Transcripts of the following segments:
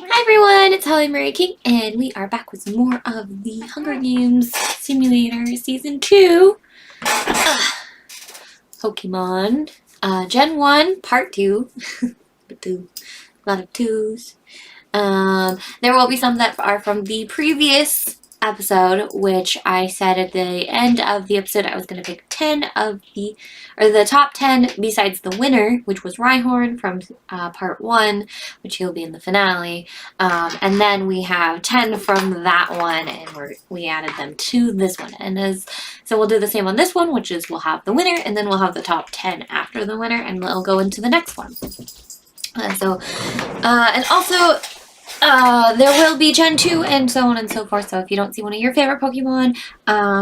Hi everyone, it's Holly Marie King, and we are back with some more of the Hunger Games Simulator Season 2. Pokemon. Gen 1, Part 2. A lot of twos. There will be some that are from the previous episode, which I said at the end of the episode I was going to pick 10 of the top 10 besides the winner, which was Rhyhorn from part 1, which he'll be in the finale. And then we have 10 from that one, and we added them to this one. And so we'll do the same on this one, which is we'll have the winner, and then we'll have the top 10 after the winner, and we'll go into the next one. And also, there will be Gen 2 and so on and so forth, so if you don't see one of your favorite Pokemon,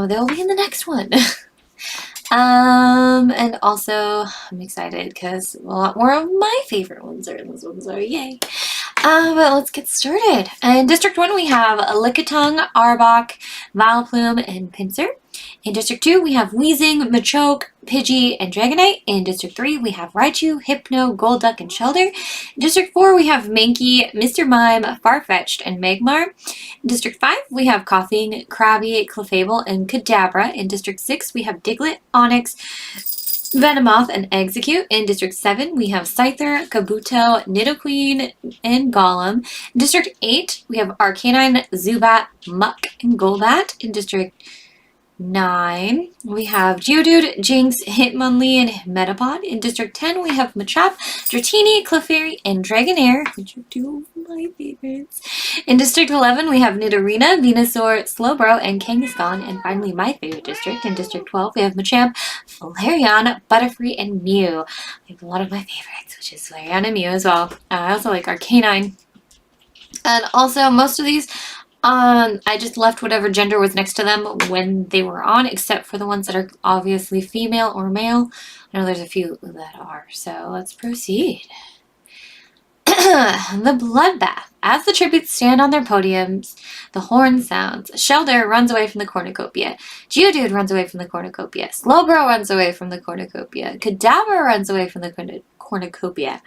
they'll be in the next one. And also, I'm excited because a lot more of my favorite ones are in this one, so yay. But let's get started. In District 1, we have Lickitung, Arbok, Vileplume, and Pinsir. In District 2, we have Weezing, Machoke, Pidgey, and Dragonite. In District 3, we have Raichu, Hypno, Golduck, and Shellder. In District 4, we have Mankey, Mr. Mime, Farfetch'd, and Magmar. In District 5, we have Koffing, Krabby, Clefable, and Kadabra. In District 6, we have Diglett, Onix, Venomoth, and Execute. In District 7, we have Scyther, Kabuto, Nidoqueen, and Golem. In District 8, we have Arcanine, Zubat, Muck, and Golbat. In District 9, we have Geodude, Jinx, Hitmonlee, and Metapod. In District 10, we have Machop, Dratini, Clefairy, and Dragonair, which are two of my favorites. In District 11, we have Nidorina, Venusaur, Slowbro, and Kangaskhan. And finally, my favorite district, in District 12, we have Machamp, Flareon, Butterfree, and Mew. I have a lot of my favorites, which is Flareon and Mew as well. I also like Arcanine. And also, most of these, I just left whatever gender was next to them when they were on, except for the ones that are obviously female or male. I know there's a few that are, so let's proceed. The Bloodbath. As the tributes stand on their podiums, the horn sounds. Shellder runs away from the cornucopia. Geodude runs away from the cornucopia. Slowbro runs away from the cornucopia. Kadabra runs away from the cornucopia.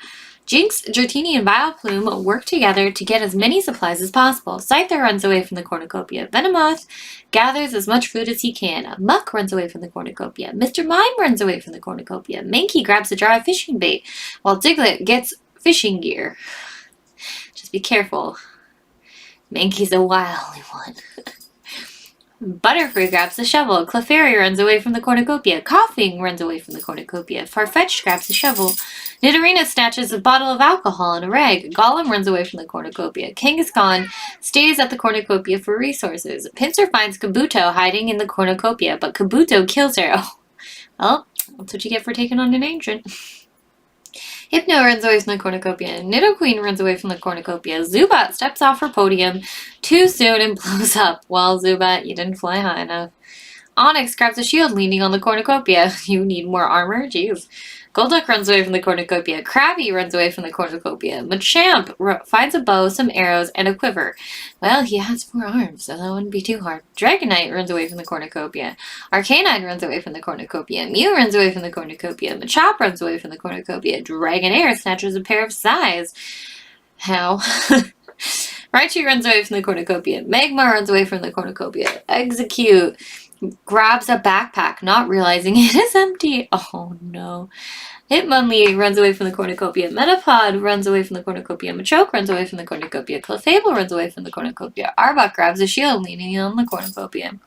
Jinx, Dratini, and Vileplume work together to get as many supplies as possible. Scyther runs away from the cornucopia. Venomoth gathers as much food as he can. Muck runs away from the cornucopia. Mr. Mime runs away from the cornucopia. Mankey grabs a jar of fishing bait, while Diglett gets fishing gear. Just be careful. Mankey's a wily one. Butterfree grabs the shovel. Clefairy runs away from the cornucopia. Koffing runs away from the cornucopia. Farfetch'd grabs the shovel. Nidorina snatches a bottle of alcohol and a rag. Golem runs away from the cornucopia. Kangaskhan stays at the cornucopia for resources. Pinsir finds Kabuto hiding in the cornucopia, but Kabuto kills her. Oh, well, that's what you get for taking on an ancient. Hypno runs away from the cornucopia. Nidoqueen runs away from the cornucopia. Zubat steps off her podium too soon and blows up. Well, Zubat, you didn't fly high enough. Onix grabs a shield leaning on the cornucopia. You need more armor? Jeez. Golduck runs away from the cornucopia. Krabby runs away from the cornucopia. Machamp finds a bow, some arrows, and a quiver. Well, he has 4 arms, so that wouldn't be too hard. Dragonite runs away from the cornucopia. Arcanine runs away from the cornucopia. Mew runs away from the cornucopia. Machop runs away from the cornucopia. Dragonair snatches a pair of size. How? Raichu runs away from the cornucopia. Magmar runs away from the cornucopia. Execute grabs a backpack, not realizing it is empty. Oh no. Hitmonlee runs away from the cornucopia. Metapod runs away from the cornucopia. Machoke runs away from the cornucopia. Clefable runs away from the cornucopia. Arbok grabs a shield leaning on the cornucopia.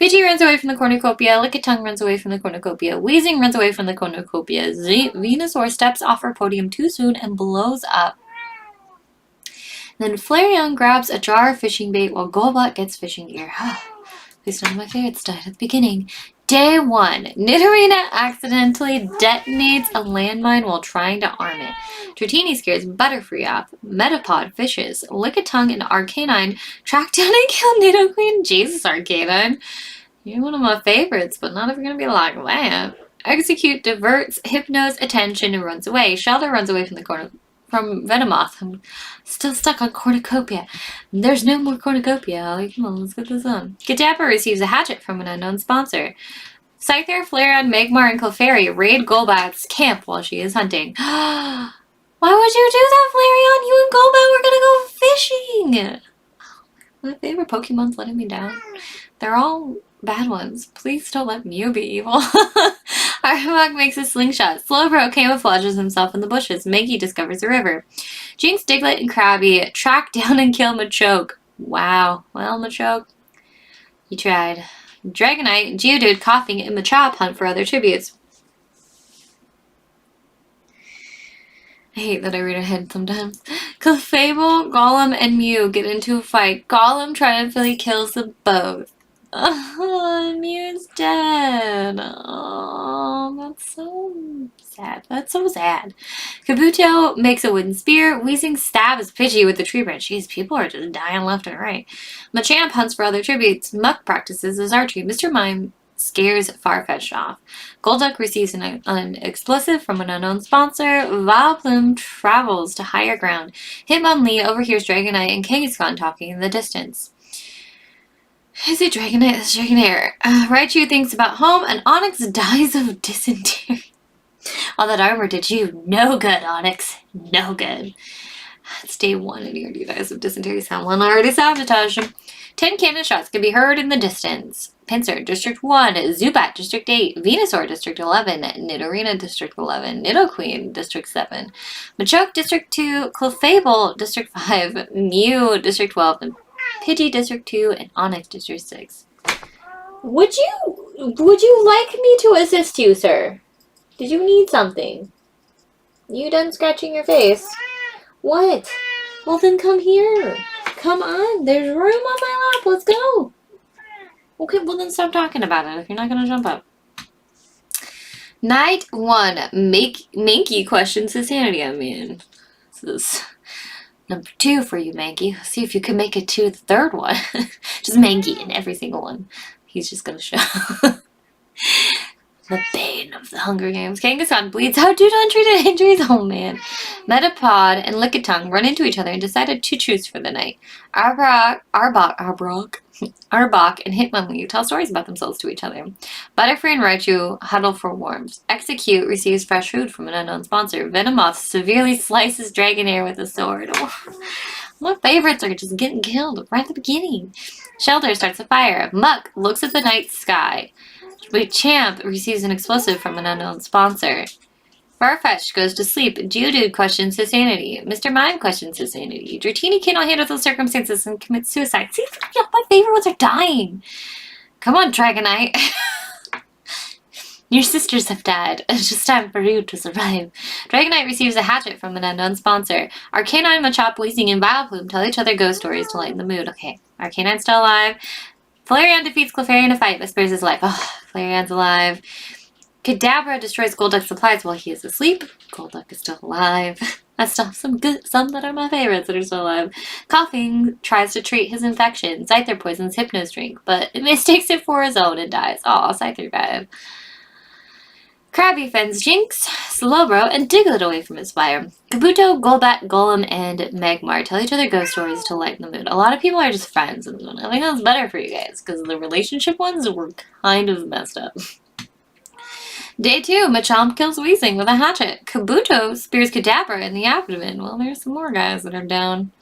Pidgey runs away from the cornucopia. Lickitung runs away from the cornucopia. Weezing runs away from the cornucopia. Venusaur steps off her podium too soon and blows up. Then Flareon grabs a jar of fishing bait while Golbat gets fishing gear. At least none of my favorites died at the beginning. Day 1. Nidorina accidentally detonates a landmine while trying to arm it. Dratini scares Butterfree off. Metapod fishes. Lickitung and Arcanine track down and kill Nidoqueen. Jesus, Arcanine. You're one of my favorites, but not if you're going to be like that. Execute diverts Hypno's attention and runs away. Shellder runs away from the corner. From Venomoth. I'm still stuck on cornucopia. There's no more cornucopia, Ollie. Come on, let's get this on. Kadabra receives a hatchet from an unknown sponsor. Scyther, Flareon, Magmar, and Clefairy raid Golbat's camp while she is hunting. Why would you do that, Flareon? You and Golbat were gonna go dang. My favorite Pokemon's letting me down. They're all bad ones. Please don't let Mew be evil. Arbok makes a slingshot. Slowbro camouflages himself in the bushes. Mankey discovers a river. Jinx, Diglett, and Krabby track down and kill Machoke. Wow. Well, Machoke, you tried. Dragonite, Geodude, Coughing, and Machop hunt for other tributes. I hate that I read ahead sometimes. Clefable, Golem, and Mew get into a fight. Golem triumphantly kills them both. Oh, Mew's dead. Oh, that's so sad. That's so sad. Kabuto makes a wooden spear. Weezing stabs Pidgey with the tree branch. Jeez, people are just dying left and right. Machamp hunts for other tributes. Muck practices his archery. Mr. Mime scares Farfetch'd off. Golduck receives an explosive from an unknown sponsor. Vileplume travels to higher ground. Hitmonlee overhears Dragonite and Kangaskhan talking in the distance. Is it Dragonite? That's Dragonair. Raichu thinks about home, and Onyx dies of dysentery. All that armor did you no good, Onyx. No good. It's day 1 and he already dies of dysentery. Someone already sabotaged him. 10 cannon shots can be heard in the distance. Pinsir, District 1. Zubat, District 8. Venusaur, District 11. Nidorina, District 11. Nidoqueen, District 7. Machoke, District 2. Clefable, District 5. Mew, District 12. And Pidgey, District 2. And Onyx, District 6. Would you like me to assist you, sir? Did you need something? You done scratching your face? What? Well, then come here. Come on. There's room on my lap. Let's go. Okay, well then stop talking about it if you're not going to jump up. Night 1. Mankey questions his sanity. I mean, this is number 2 for you, Mankey. Let's see if you can make it to the 3rd one. Just Mankey in every single one. He's just going to show. The bane of the Hunger Games. Kangaskhan bleeds out due to untreated injuries. Oh man. Metapod and Lickitung run into each other and decided to choose for the night. Arbok and Hitmonlee tell stories about themselves to each other. Butterfree and Raichu huddle for warmth. Execute receives fresh food from an unknown sponsor. Venomoth severely slices Dragonair with a sword. Oh, my favorites are just getting killed right at the beginning. Shelter starts a fire. Muck looks at the night sky. Machamp receives an explosive from an unknown sponsor. Farfetch'd goes to sleep. Geodude questions his sanity. Mr. Mime questions his sanity. Dratini cannot handle the circumstances and commits suicide. See, my favorite ones are dying. Come on, Dragonite. Your sisters have died. It's just time for you to survive. Dragonite receives a hatchet from an unknown sponsor. Arcanine, Machop, Weezing, and Vileplume tell each other ghost stories to lighten the mood. Okay, Arcanine's still alive. Flareon defeats Clefairy in a fight but spares his life. Oh, Flareon's alive. Kadabra destroys Golduck's supplies while he is asleep. Golduck is still alive. I still have some that are my favorites that are still alive. Coughing tries to treat his infection. Scyther poisons Hypno's drink, but mistakes it for his own and dies. Aw, Scyther died. Krabby fends Jinx, Slowbro, and Diglett away from his fire. Kabuto, Golbat, Golem, and Magmar tell each other ghost stories to lighten the mood. A lot of people are just friends in this one. I think that's better for you guys, because the relationship ones were kind of messed up. Day 2, Machamp kills Weezing with a hatchet. Kabuto spears Kadabra in the abdomen. Well, there's some more guys that are down.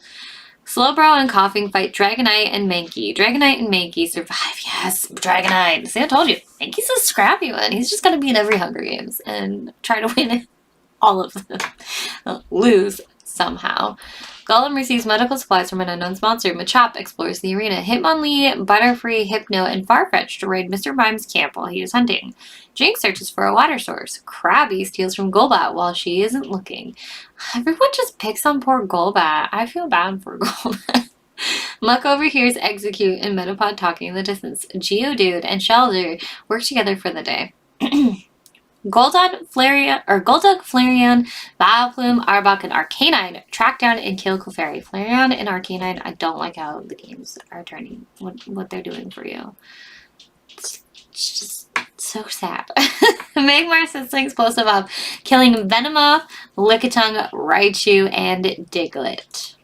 Slowbro and Coughing fight Dragonite and Mankey. Dragonite and Mankey survive. Yes, Dragonite. See, I told you. Mankey's a scrappy one. He's just going to be in every Hunger Games and try to win all of them. Lose somehow. Golem receives medical supplies from an unknown sponsor. Machop explores the arena. Hitmonlee, Butterfree, Hypno, and Farfetch'd to raid Mr. Mime's camp while he is hunting. Jinx searches for a water source. Krabby steals from Golbat while she isn't looking. Everyone just picks on poor Golbat. I feel bad for Golbat. Muck overhears Execute and Metapod talking in the distance. Geodude and Shelter work together for the day. Golduck, Flareon, Vileplume, Arbok, and Arcanine track down and kill Clefairy. Flareon and Arcanine, I don't like how the games are turning, what they're doing for you. It's just so sad. Magmar sets an explosive up, killing Venomoth, Lickitung, Raichu, and Diglett.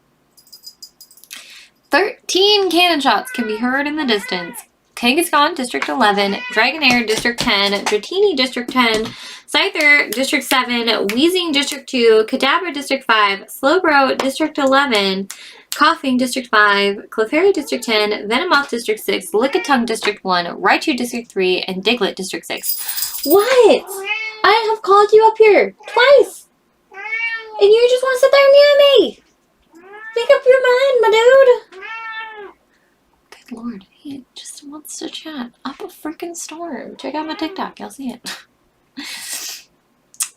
13 cannon shots can be heard in the distance. Kangaskhan, District 11, Dragonair, District 10, Dratini, District 10, Scyther, District 7, Weezing, District 2, Kadabra, District 5, Slowbro, District 11, Coughing District 5, Clefairy District 10, Venomoth District 6, Lickitung District 1, Raichu District 3, and Diglett District 6. What? I have called you up here twice! And you just want to sit there and meow me! Make up your mind, my dude! Good lord, he just wants to chat up a freaking storm. Check out my TikTok, you'll see it.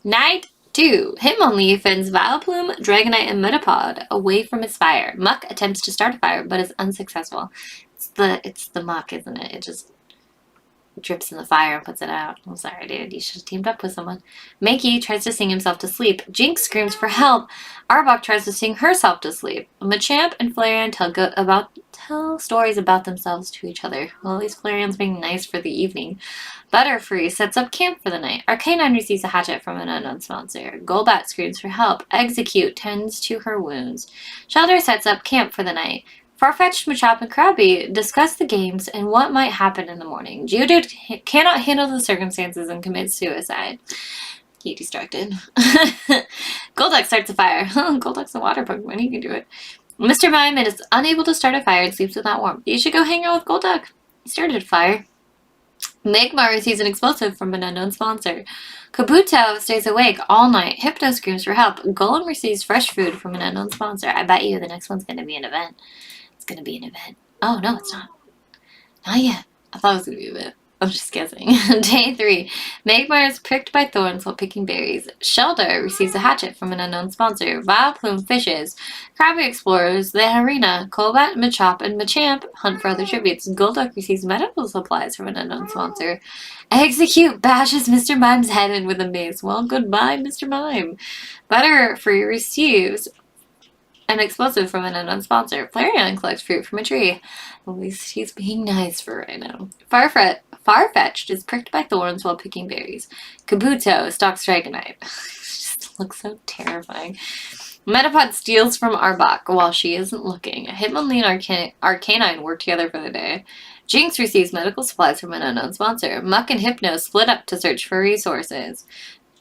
Night 2. Hitmonlee fends Vileplume, Dragonite, and Metapod away from his fire. Muck attempts to start a fire, but is unsuccessful. It's the Muck, isn't it? It just drips in the fire and puts it out. I'm sorry, dude. You should have teamed up with someone. Mankey tries to sing himself to sleep. Jinx screams for help. Arbok tries to sing herself to sleep. Machamp and Flareon tell stories about themselves to each other. Well, at least Flareon's being nice for the evening. Butterfree sets up camp for the night. Arcanine receives a hatchet from an unknown sponsor. Golbat screams for help. Execute tends to her wounds. Shelter sets up camp for the night. Farfetch'd, Machop, and Krabby discuss the games and what might happen in the morning. Geodude cannot handle the circumstances and commits suicide. He distracted. Golduck starts a fire. Golduck's a water Pokemon. He can do it. Mr. Mime is unable to start a fire and sleeps without warmth. You should go hang out with Golduck. He started a fire. Magmar receives an explosive from an unknown sponsor. Kabuto stays awake all night. Hypno screams for help. Golem receives fresh food from an unknown sponsor. I bet you the next one's going to be an event. It's going to be an event. Oh, no, it's not. Not yet. I thought it was going to be an event. I'm just guessing. Day 3. Magmar is pricked by thorns while picking berries. Shelter receives a hatchet from an unknown sponsor. Vileplume fishes. Krabby explores the arena. Golbat, Machop, and Machamp hunt for other tributes. Golduck receives medical supplies from an unknown sponsor. Execute bashes Mr. Mime's head in with a mace. Well, goodbye, Mr. Mime. Butterfree receives an explosive from an unknown sponsor. Flareon collects fruit from a tree. At least he's being nice for right now. Farfetch'd is pricked by thorns while picking berries. Kabuto stalks Dragonite. Just looks so terrifying. Metapod steals from Arbok while she isn't looking. Hitmonlee and Arcanine work together for the day. Jinx receives medical supplies from an unknown sponsor. Muck and Hypno split up to search for resources.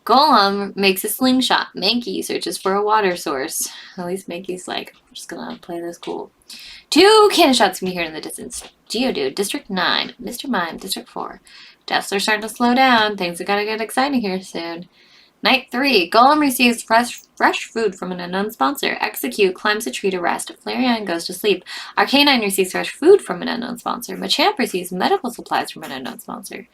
Golem makes a slingshot. Mankey searches for a water source. At least Mankey's like, I'm just gonna play this cool. 2 cannon shots can be heard in the distance. Geodude, District 9. Mr. Mime, District 4. Deaths are starting to slow down. Things are gonna get exciting here soon. Night 3. Golem receives fresh food from an unknown sponsor. Execute climbs a tree to rest. Flareon goes to sleep. Arcanine receives fresh food from an unknown sponsor. Machamp receives medical supplies from an unknown sponsor.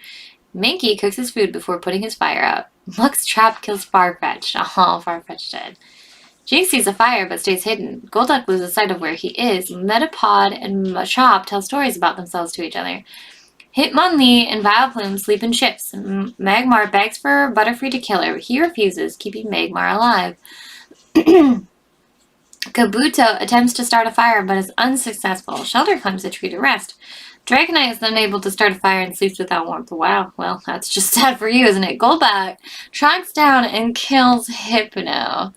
Mankey cooks his food before putting his fire out. Muck's trap kills Farfetch'd. Oh, Farfetch'd dead. Jinx sees a fire but stays hidden. Golduck loses sight of where he is. Metapod and Machop tell stories about themselves to each other. Hitmonlee and Vileplume sleep in shifts. Magmar begs for Butterfree to kill her, but he refuses, keeping Magmar alive. Kabuto attempts to start a fire but is unsuccessful. Shelter climbs a tree to rest. Dragonite is unable to start a fire and sleeps without warmth. Wow, well, that's just sad for you, isn't it? Golbat tracks down and kills Hypno.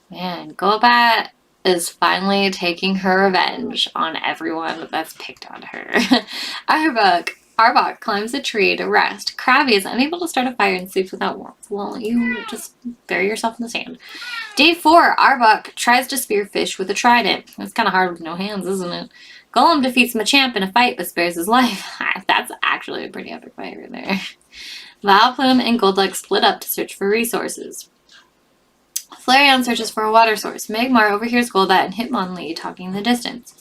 Man, Golbat is finally taking her revenge on everyone that's picked on her. Arbok climbs a tree to rest. Krabby is unable to start a fire and sleeps without warmth. Well, you just bury yourself in the sand. Day 4, Arbok tries to spear fish with a trident. That's kind of hard with no hands, isn't it? Golem defeats Machamp in a fight but spares his life. That's actually a pretty epic fight right there. Vileplume and Golduck split up to search for resources. Flareon searches for a water source. Magmar overhears Golbat and Hitmonlee talking in the distance.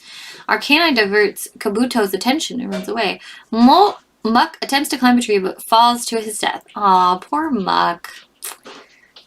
Arcanine diverts Kabuto's attention and runs away. Muck attempts to climb a tree but falls to his death. Aw, poor Muck.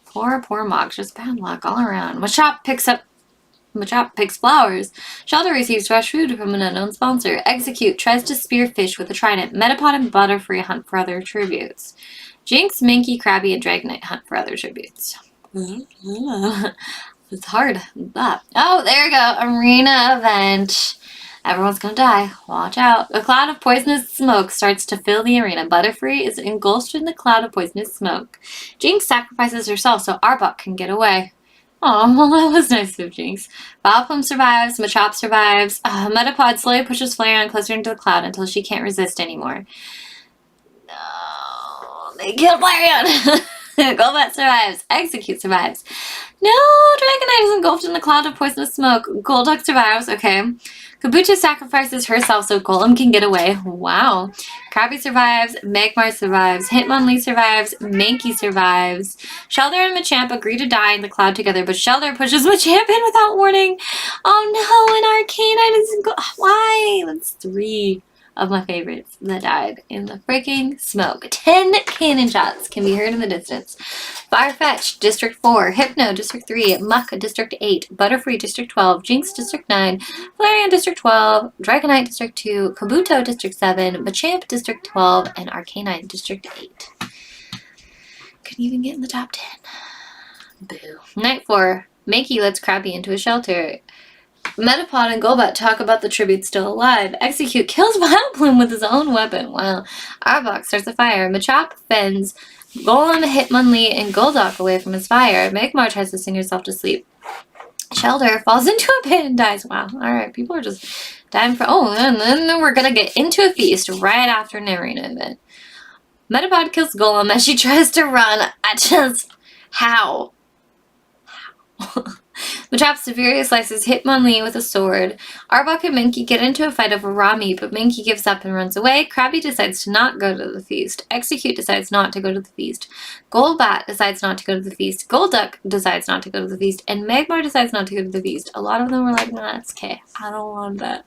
Poor Muck. Just bad luck all around. Machop picks flowers. Shelter receives fresh food from an unknown sponsor. Execute tries to spear fish with a trident. Metapod and Butterfree hunt for other tributes. Jinx, Mankey, Krabby, and Dragonite hunt for other tributes. It's hard. Oh, there we go. Arena event. Everyone's gonna die. Watch out. A cloud of poisonous smoke starts to fill the arena. Butterfree is engulfed in the cloud of poisonous smoke. Jinx sacrifices herself so Arbok can get away. Oh, well, that was nice of Jinx. Vileplume survives. Machop survives. Metapod slowly pushes Flareon closer into the cloud until she can't resist anymore. No, they killed Flareon. Golbat survives. Execute survives. No, Dragonite is engulfed in a cloud of poisonous smoke. Golduck survives. Okay. Kabuto sacrifices herself so Golem can get away. Wow. Krabby survives. Magmar survives. Hitmonlee survives. Mankey survives. Shelter and Machamp agree to die in the cloud together, but Shelter pushes Machamp in without warning. Oh no, an Arcanine is... Why? That's 3 of my favorites that died in the freaking smoke. 10 cannon shots can be heard in the distance. Farfetch, District 4. Hypno, District 3. Muck, District 8. Butterfree, District 12. Jinx, District 9. Flareon, District 12. Dragonite, District 2. Kabuto, District 7. Machamp, District 12. And Arcanine, District 8. Couldn't even get in the top 10. Boo. Night 4. Mankey lets Krabby into a shelter. Metapod and Golbat talk about the tribute still alive. Execute kills Vileplume with his own weapon. Wow. Arbok starts a fire. Machop fends Golem, Hitmonlee, and Golduck away from his fire. Magmar tries to sing herself to sleep. Shelter falls into a pit and dies. Wow. Alright, people are just dying for... Oh, and then we're gonna get into a feast right after an arena event. Metapod kills Golem as she tries to run. How? Machop severely slices Hitmonlee with a sword. Arbok and Mankey get into a fight over Rami, but Mankey gives up and runs away. Krabby decides to not go to the feast. Execute decides not to go to the feast. Golbat decides not to go to the feast. Golduck decides not to go to the feast. And Magmar decides not to go to the feast. A lot of them were like, nah, it's okay. I don't want that.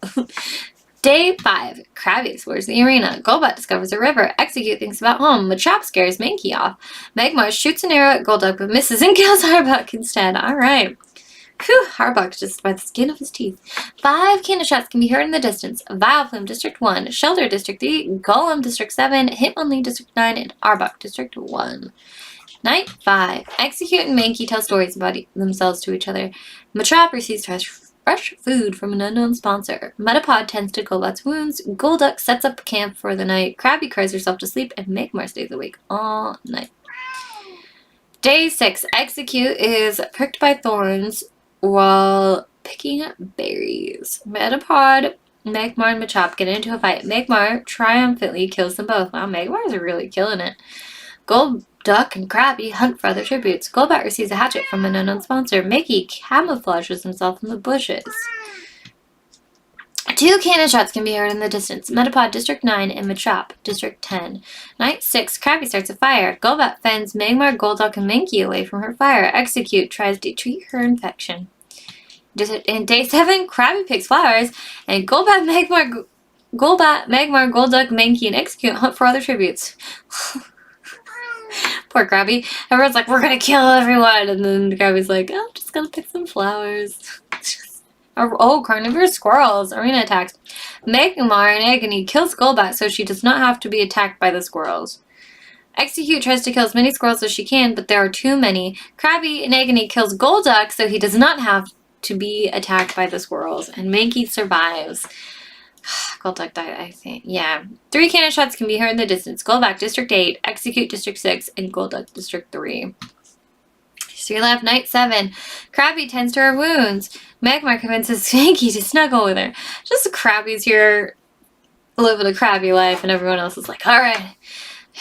Day 5. Krabby explores the arena. Golbat discovers a river. Execute thinks about home. Machop scares Mankey off. Magmar shoots an arrow at Golduck but misses and kills Arbok instead. Alright. Whew, Arbok just by the skin of his teeth. 5 cannon shots can be heard in the distance. Vileplume, District 1. Shelter, District 3. Golem, District 7. Hitmonlee, District 9. And Arbok, District 1. Night 5. Execute and Mankey tell stories about themselves to each other. Machop receives fresh food from an unknown sponsor. Metapod tends to Golbat's wounds. Golduck sets up camp for the night. Krabby cries herself to sleep. And Magmar stays awake all night. Day 6. Execute is pricked by thorns while picking berries. Metapod, Magmar, and Machop get into a fight. Magmar triumphantly kills them both. Wow, Magmar's really killing it. Golduck and Krabby hunt for other tributes. Golbat receives a hatchet from an unknown sponsor. Mankey camouflages himself in the bushes. 2 cannon shots can be heard in the distance. Metapod, District 9, and Machop, District 10. Night 6, Krabby starts a fire. Golbat fends Magmar, Golduck, and Mankey away from her fire. Execute tries to treat her infection. In Day 7, Krabby picks flowers, and Golbat, Magmar, Golduck, Mankey, and Execute hunt for other tributes. Poor Krabby. Everyone's like, we're gonna kill everyone, and then Krabby's like, I'm just gonna pick some flowers. Oh, carnivorous squirrels. Arena attacks. Magmar in agony kills Golbat so she does not have to be attacked by the squirrels. Execute tries to kill as many squirrels as she can, but there are too many. Krabby in agony kills Golduck so he does not have to be attacked by the squirrels. And Mankey survives. Golduck died, I think. Yeah. 3 cannon shots can be heard in the distance. Golbat, District 8. Execute, District 6. And Golduck, District 3. 3 left. Night 7. Krabby tends to her wounds. Magmar convinces Mankey to snuggle with her. Just Krabby's here living a Krabby life, and everyone else is like, alright,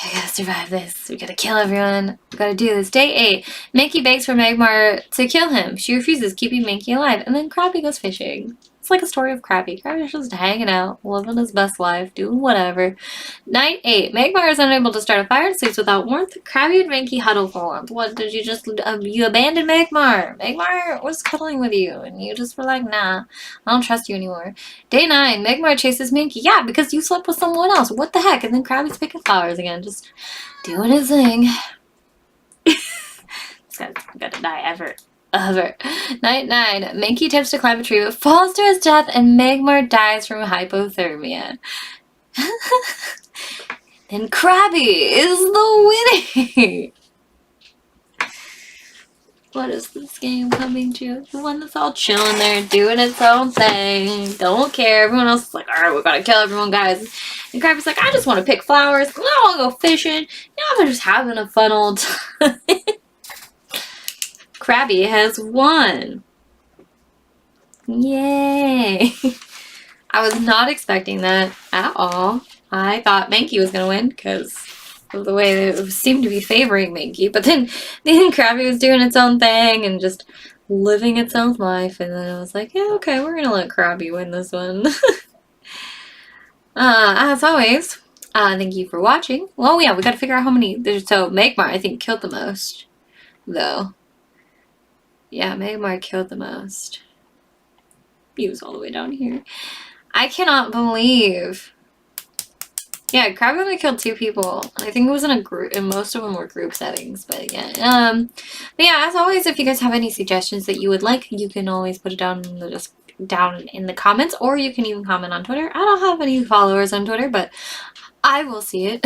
I gotta survive this. We gotta kill everyone. We gotta do this. Day 8. Mankey begs for Magmar to kill him. She refuses, keeping Mankey alive, and then Krabby goes fishing. It's like a story of Krabby. Krabby's just hanging out, living his best life, doing whatever. Night 8. Magmar is unable to start a fire and sleeps without warmth. Krabby and Mankey huddle for warmth. What, did you just, you abandoned Magmar? Magmar was cuddling with you, and you just were like, nah, I don't trust you anymore. Day 9. Magmar chases Mankey. Yeah, because you slept with someone else. What the heck? And then Krabby's picking flowers again, just doing his thing. This guy's gonna die ever. Night 9. Mankey attempts to climb a tree but falls to his death, and Magmar dies from hypothermia. And Krabby is the winner. What is this game coming to? The one that's all chilling there, doing its own thing. Don't care. Everyone else is like, alright, we gotta kill everyone, guys. And Krabby's like, I just want to pick flowers. I want to go fishing. Now they're just having a fun old time. Krabby has won. Yay. I was not expecting that at all. I thought Mankey was going to win because of the way that it seemed to be favoring Minky, but then Krabby was doing its own thing and just living its own life, and then I was like, yeah, okay, we're gonna let Krabby win this one. As always, thank you for watching. Well, yeah, we gotta figure out how many. So Magmar, I think, killed the most, though. Yeah, Magmar killed the most. He was all the way down here. I cannot believe. Yeah, Krabby only killed 2 people. I think it was in a group, and most of them were group settings. But yeah, but yeah. As always, if you guys have any suggestions that you would like, you can always put it down in the comments, or you can even comment on Twitter. I don't have any followers on Twitter, but I will see it.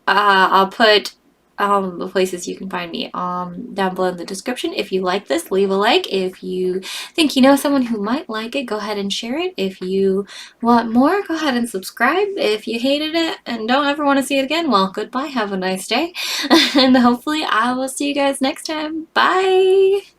I'll put the places you can find me down below in the description. If you like this, leave a like. If you think you know someone who might like it, go ahead and share it. If you want more, go ahead and subscribe. If you hated it and don't ever want to see it again, well, goodbye, have a nice day, and hopefully I will see you guys next time. Bye!